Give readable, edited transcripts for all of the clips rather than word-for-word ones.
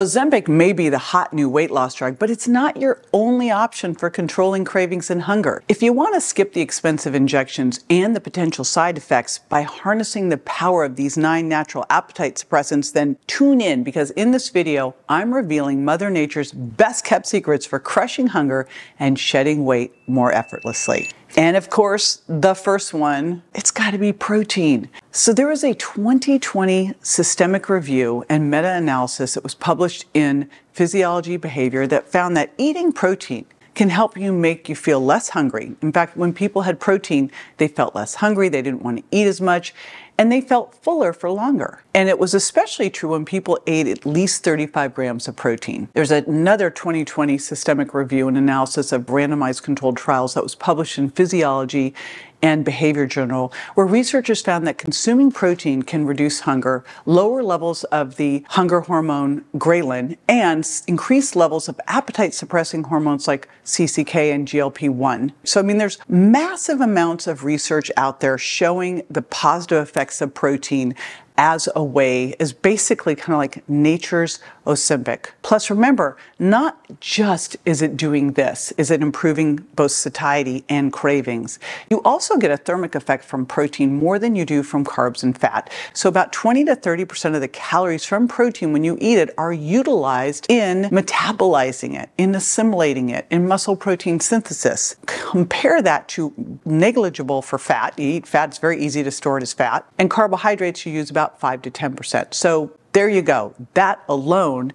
Ozempic may be the hot new weight loss drug, but it's not your only option for controlling cravings and hunger. If you want to skip the expensive injections and the potential side effects by harnessing the power of these 9 natural appetite suppressants, then tune in, because in this video, I'm revealing Mother Nature's best kept secrets for crushing hunger and shedding weight more effortlessly. And of course, the first one, it's got to be protein. So there was a 2020 systemic review and meta-analysis that was published in Physiology Behavior that found that eating protein can help you make you feel less hungry. In fact, when people had protein, they felt less hungry, they didn't want to eat as much, and they felt fuller for longer. And it was especially true when people ate at least 35 grams of protein. There's another 2020 systemic review and analysis of randomized controlled trials that was published in Physiology and Behavior Journal, where researchers found that consuming protein can reduce hunger, lower levels of the hunger hormone ghrelin, and increase levels of appetite-suppressing hormones like CCK and GLP-1. So, I mean, there's massive amounts of research out there showing the positive effects of protein as a way, is basically kind of like nature's Ozempic. Plus, remember, not just is it doing this, is it improving both satiety and cravings. You also get a thermic effect from protein more than you do from carbs and fat. So about 20 to 30% of the calories from protein when you eat it are utilized in metabolizing it, in assimilating it, in muscle protein synthesis. Compare that to negligible for fat. You eat fat, it's very easy to store it as fat. And carbohydrates, you use about 5 to 10%. So there you go. That alone,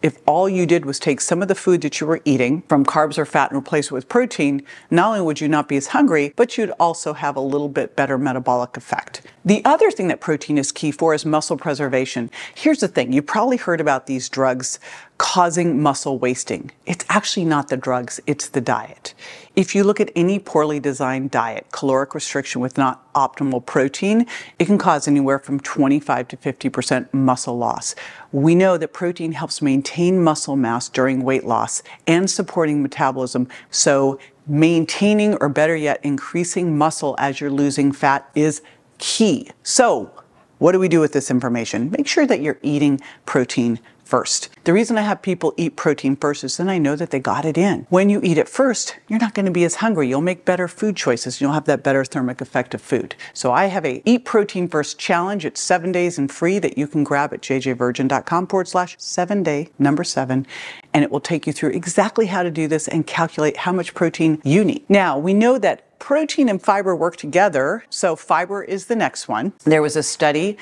if all you did was take some of the food that you were eating from carbs or fat and replace it with protein, not only would you not be as hungry, but you'd also have a little bit better metabolic effect. The other thing that protein is key for is muscle preservation. Here's the thing. You probably heard about these drugs causing muscle wasting. It's actually not the drugs, it's the diet. If you look at any poorly designed diet, caloric restriction with not optimal protein, it can cause anywhere from 25 to 50% muscle loss. We know that protein helps maintain muscle mass during weight loss and supporting metabolism. So maintaining, or better yet, increasing muscle as you're losing fat is key. So what do we do with this information? Make sure that you're eating protein first. The reason I have people eat protein first is then I know that they got it in. When you eat it first, you're not going to be as hungry. You'll make better food choices. You'll have that better thermic effect of food. So I have a Eat Protein First challenge. It's 7 days and free that you can grab at jjvirgin.com/7day, number 7, and it will take you through exactly how to do this and calculate how much protein you need. Now, we know that protein and fiber work together, so fiber is the next one. There was a study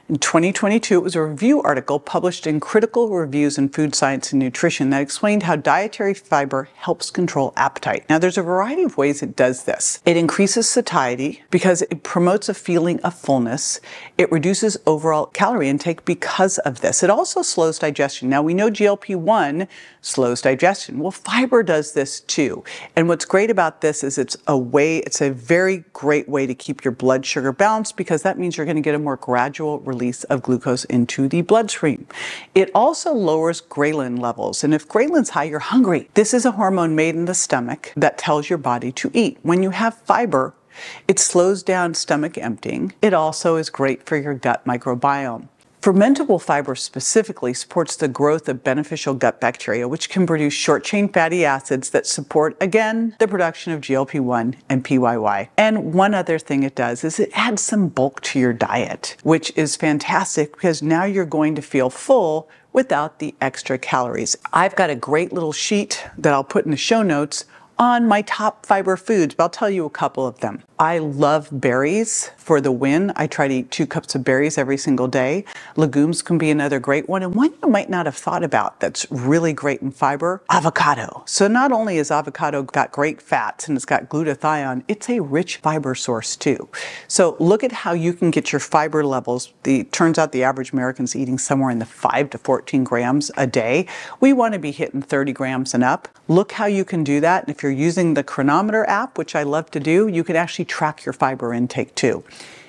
in 2022, it was a review article published in Critical Reviews in Food Science and Nutrition that explained how dietary fiber helps control appetite. Now, there's a variety of ways it does this. It increases satiety because it promotes a feeling of fullness. It reduces overall calorie intake because of this. It also slows digestion. Now, we know GLP-1 slows digestion. Well, fiber does this too. And what's great about this is it's a very great way to keep your blood sugar balanced, because that means you're going to get a more gradual release of glucose into the bloodstream. It also lowers ghrelin levels, and if ghrelin's high, you're hungry. This is a hormone made in the stomach that tells your body to eat. When you have fiber, it slows down stomach emptying. It also is great for your gut microbiome. Fermentable fiber specifically supports the growth of beneficial gut bacteria, which can produce short-chain fatty acids that support, again, the production of GLP-1 and PYY. And one other thing it does is it adds some bulk to your diet, which is fantastic because now you're going to feel full without the extra calories. I've got a great little sheet that I'll put in the show notes on my top fiber foods, but I'll tell you a couple of them. I love berries for the win. I try to eat 2 cups of berries every single day. Legumes can be another great one. And one you might not have thought about that's really great in fiber, avocado. So not only is avocado got great fats and it's got glutathione, it's a rich fiber source too. So look at how you can get your fiber levels. Turns out the average American's eating somewhere in the 5 to 14 grams a day. We want to be hitting 30 grams and up. Look how you can do that. And if you're using the Cronometer app, which I love to do, you can actually track your fiber intake too.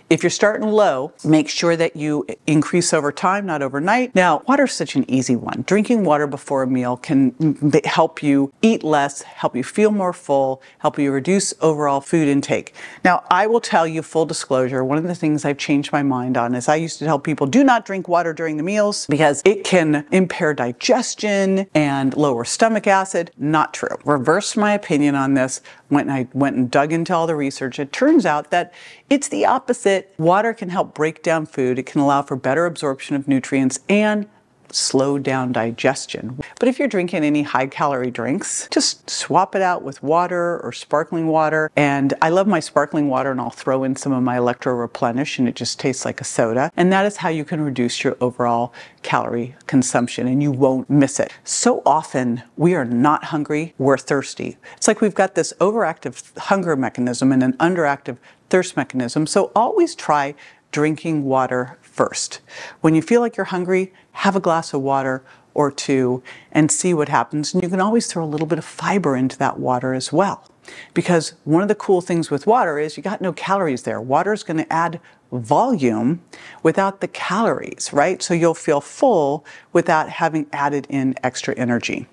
If you're starting low, make sure that you increase over time, not overnight. Now, water's such an easy one. Drinking water before a meal can help you eat less, help you feel more full, help you reduce overall food intake. Now, I will tell you, full disclosure, one of the things I've changed my mind on is I used to tell people, do not drink water during the meals because it can impair digestion and lower stomach acid. Not true. Reversed my opinion on this when I went and dug into all the research. It turns out that it's the opposite. Water can help break down food. It can allow for better absorption of nutrients and slow down digestion. But if you're drinking any high-calorie drinks, just swap it out with water or sparkling water. And I love my sparkling water, and I'll throw in some of my Electro Replenish, and it just tastes like a soda. And that is how you can reduce your overall calorie consumption, and you won't miss it. So often, we are not hungry, we're thirsty. It's like we've got this overactive hunger mechanism and an underactive thirst mechanism. So always try drinking water first. When you feel like you're hungry, have a glass of water or two and see what happens. And you can always throw a little bit of fiber into that water as well. Because one of the cool things with water is you got no calories there. Water is going to add volume without the calories, right? So you'll feel full without having added in extra energy.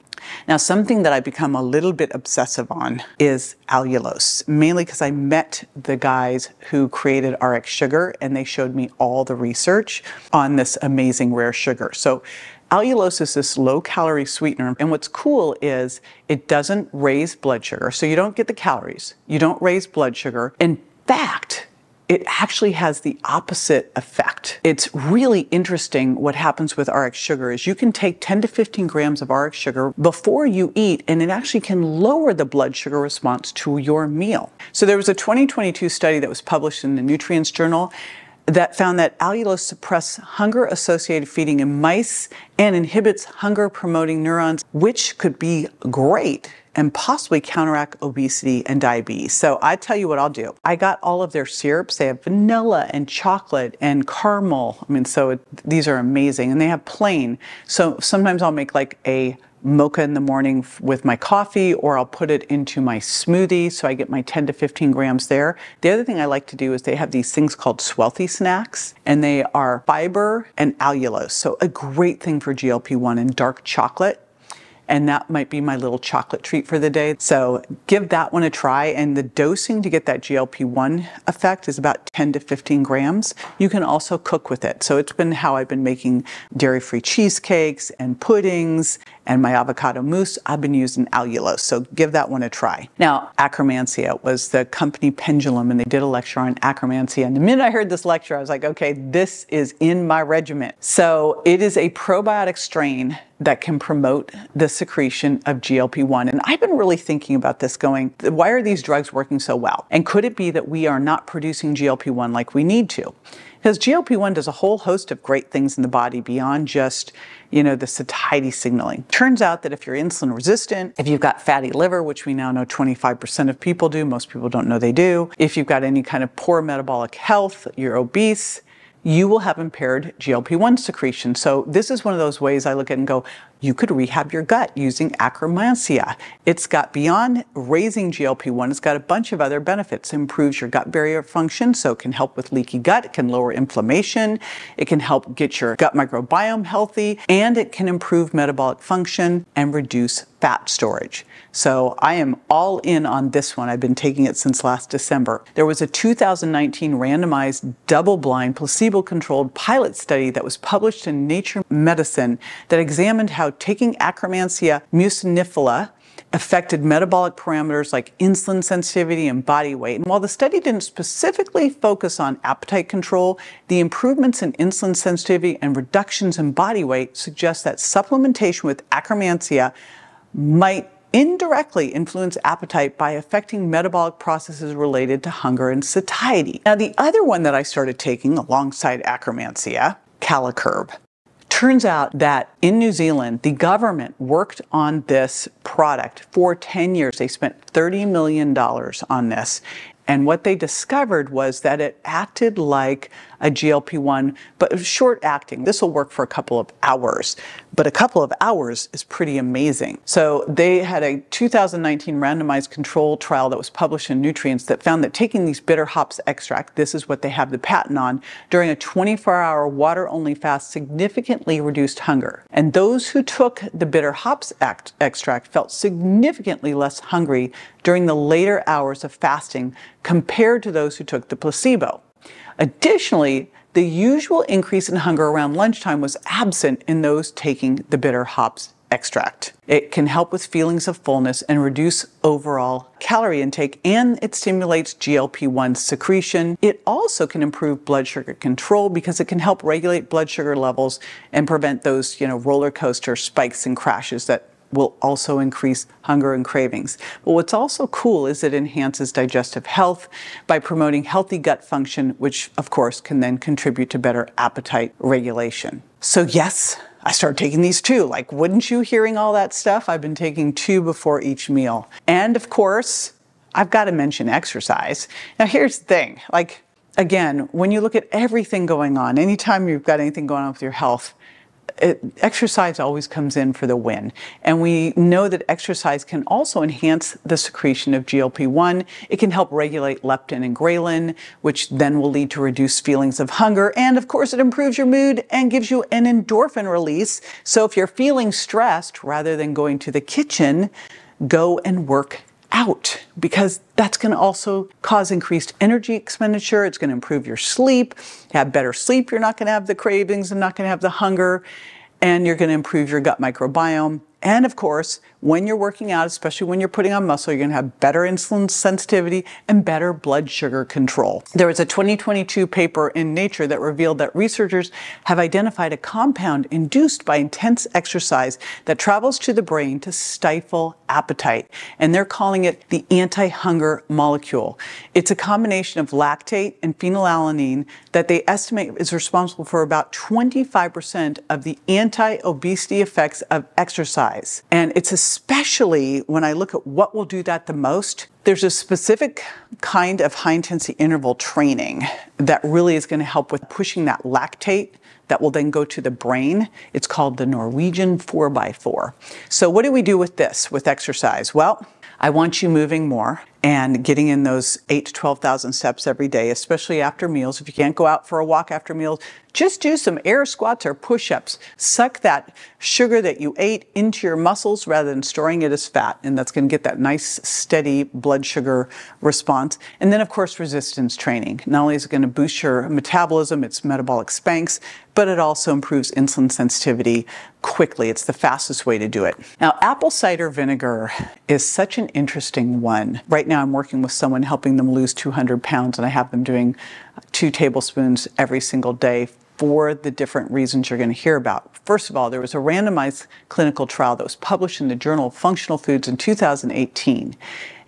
Now, something that I've become a little bit obsessive on is allulose, mainly because I met the guys who created RX Sugar, and they showed me all the research on this amazing rare sugar. So allulose is this low-calorie sweetener, and what's cool is it doesn't raise blood sugar, so you don't get the calories, you don't raise blood sugar. In fact, it actually has the opposite effect. It's really interesting what happens with RX Sugar is you can take 10 to 15 grams of RX Sugar before you eat, and it actually can lower the blood sugar response to your meal. So there was a 2022 study that was published in the Nutrients Journal that found that allulose suppresses hunger-associated feeding in mice and inhibits hunger-promoting neurons, which could be great and possibly counteract obesity and diabetes. So I tell you what I'll do. I got all of their syrups. They have vanilla and chocolate and caramel. These are amazing. And they have plain. So sometimes I'll make like a mocha in the morning with my coffee, or I'll put it into my smoothie, so I get my 10 to 15 grams there. The other thing I like to do is they have these things called Swelthy snacks, and they are fiber and allulose. So a great thing for GLP-1 and dark chocolate. And that might be my little chocolate treat for the day. So give that one a try. And the dosing to get that GLP-1 effect is about 10 to 15 grams. You can also cook with it. So it's been how I've been making dairy-free cheesecakes and puddings and my avocado mousse. I've been using allulose. So give that one a try. Now, Akkermansia was the company Pendulum, and they did a lecture on Akkermansia. And the minute I heard this lecture, I was like, okay, this is in my regimen. So it is a probiotic strain that can promote the secretion of GLP-1. And I've been really thinking about this going, why are these drugs working so well? And could it be that we are not producing GLP-1 like we need to? Because GLP-1 does a whole host of great things in the body beyond just, the satiety signaling. Turns out that if you're insulin resistant, if you've got fatty liver, which we now know 25% of people do, most people don't know they do, if you've got any kind of poor metabolic health, you're obese, you will have impaired GLP-1 secretion. So this is one of those ways I look at it and go, you could rehab your gut using Akkermansia. It's got, beyond raising GLP-1, it's got a bunch of other benefits. It improves your gut barrier function, so it can help with leaky gut, it can lower inflammation, it can help get your gut microbiome healthy, and it can improve metabolic function and reduce fat storage. So I am all in on this one. I've been taking it since last December. There was a 2019 randomized, double-blind, placebo-controlled pilot study that was published in Nature Medicine that examined how taking Akkermansia muciniphila affected metabolic parameters like insulin sensitivity and body weight. And while the study didn't specifically focus on appetite control, the improvements in insulin sensitivity and reductions in body weight suggest that supplementation with Akkermansia might indirectly influence appetite by affecting metabolic processes related to hunger and satiety. Now, the other one that I started taking alongside Akkermansia, Calicurb. Turns out that in New Zealand, the government worked on this product for 10 years. They spent $30 million on this, And what they discovered was that it acted like a GLP-1, but it was short acting. This will work for a couple of hours, but a couple of hours is pretty amazing. So they had a 2019 randomized control trial that was published in Nutrients that found that taking these bitter hops extract, this is what they have the patent on, during a 24-hour water-only fast significantly reduced hunger. And those who took the bitter hops extract felt significantly less hungry during the later hours of fasting compared to those who took the placebo. Additionally, the usual increase in hunger around lunchtime was absent in those taking the bitter hops extract. It can help with feelings of fullness and reduce overall calorie intake, and it stimulates GLP-1 secretion. It also can improve blood sugar control because it can help regulate blood sugar levels and prevent those, roller coaster spikes and crashes that will also increase hunger and cravings. But what's also cool is it enhances digestive health by promoting healthy gut function, which of course can then contribute to better appetite regulation. So yes, I started taking these too. Like, wouldn't you, hearing all that stuff? I've been taking 2 before each meal. And of course, I've got to mention exercise. Now here's the thing, again, when you look at everything going on, anytime you've got anything going on with your health, exercise always comes in for the win. And we know that exercise can also enhance the secretion of GLP-1. It can help regulate leptin and ghrelin, which then will lead to reduced feelings of hunger. And of course, it improves your mood and gives you an endorphin release. So if you're feeling stressed, rather than going to the kitchen, go and work out, because that's going to also cause increased energy expenditure. It's going to improve your sleep. You have better sleep, you're not going to have the cravings and not going to have the hunger, and you're going to improve your gut microbiome. And of course, when you're working out, especially when you're putting on muscle, you're going to have better insulin sensitivity and better blood sugar control. There was a 2022 paper in Nature that revealed that researchers have identified a compound induced by intense exercise that travels to the brain to stifle appetite. And they're calling it the anti-hunger molecule. It's a combination of lactate and phenylalanine that they estimate is responsible for about 25% of the anti-obesity effects of exercise. And it's especially, when I look at what will do that the most, there's a specific kind of high-intensity interval training that really is going to help with pushing that lactate that will then go to the brain. It's called the Norwegian 4x4. So what do we do with this, with exercise? Well, I want you moving more and getting in those 8,000 to 12,000 steps every day, especially after meals. If you can't go out for a walk after meals, just do some air squats or push-ups. Suck that sugar that you ate into your muscles rather than storing it as fat, and that's going to get that nice, steady blood sugar response. And then, of course, resistance training. Not only is it going to boost your metabolism, it's metabolic spanks, but it also improves insulin sensitivity quickly. It's the fastest way to do it. Now, apple cider vinegar is such an interesting one. Right now, I'm working with someone helping them lose 200 pounds, and I have them doing 2 tablespoons every single day for the different reasons you're going to hear about. First of all, there was a randomized clinical trial that was published in the Journal of Functional Foods in 2018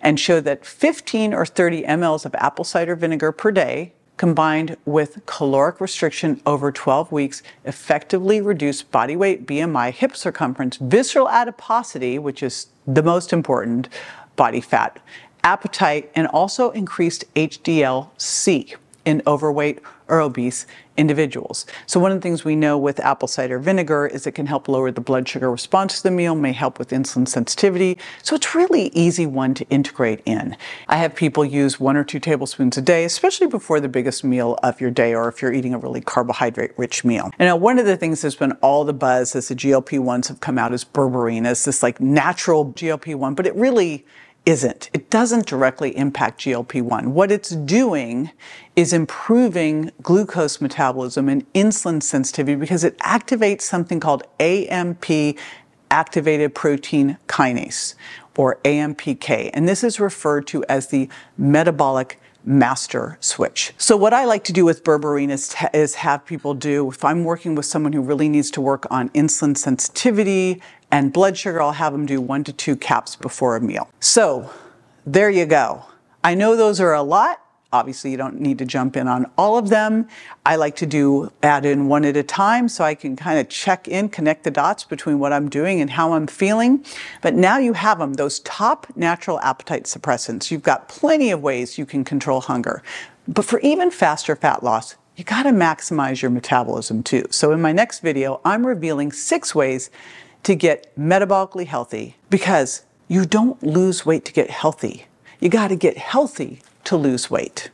and showed that 15 or 30 mLs of apple cider vinegar per day combined with caloric restriction over 12 weeks effectively reduced body weight, BMI, hip circumference, visceral adiposity, which is the most important, body fat, appetite, and also increased HDL-C in overweight or obese individuals. So one of the things we know with apple cider vinegar is it can help lower the blood sugar response to the meal, may help with insulin sensitivity. So it's really easy one to integrate in. I have people use 1 or 2 tablespoons a day, especially before the biggest meal of your day, or if you're eating a really carbohydrate-rich meal. And now one of the things that's been all the buzz as the GLP-1s have come out is berberine, as this natural GLP-1, but it really isn't. It doesn't directly impact GLP-1. What it's doing is improving glucose metabolism and insulin sensitivity because it activates something called AMP, activated protein kinase, or AMPK. And this is referred to as the metabolic master switch. So what I like to do with berberine is have people do, if I'm working with someone who really needs to work on insulin sensitivity and blood sugar, I'll have them do 1 to 2 caps before a meal. So there you go. I know those are a lot. Obviously, you don't need to jump in on all of them. I like to add in one at a time so I can kind of check in, connect the dots between what I'm doing and how I'm feeling. But now you have them, those top natural appetite suppressants. You've got plenty of ways you can control hunger. But for even faster fat loss, you got to maximize your metabolism too. So in my next video, I'm revealing 6 ways to get metabolically healthy, because you don't lose weight to get healthy. You got to get healthy to lose weight.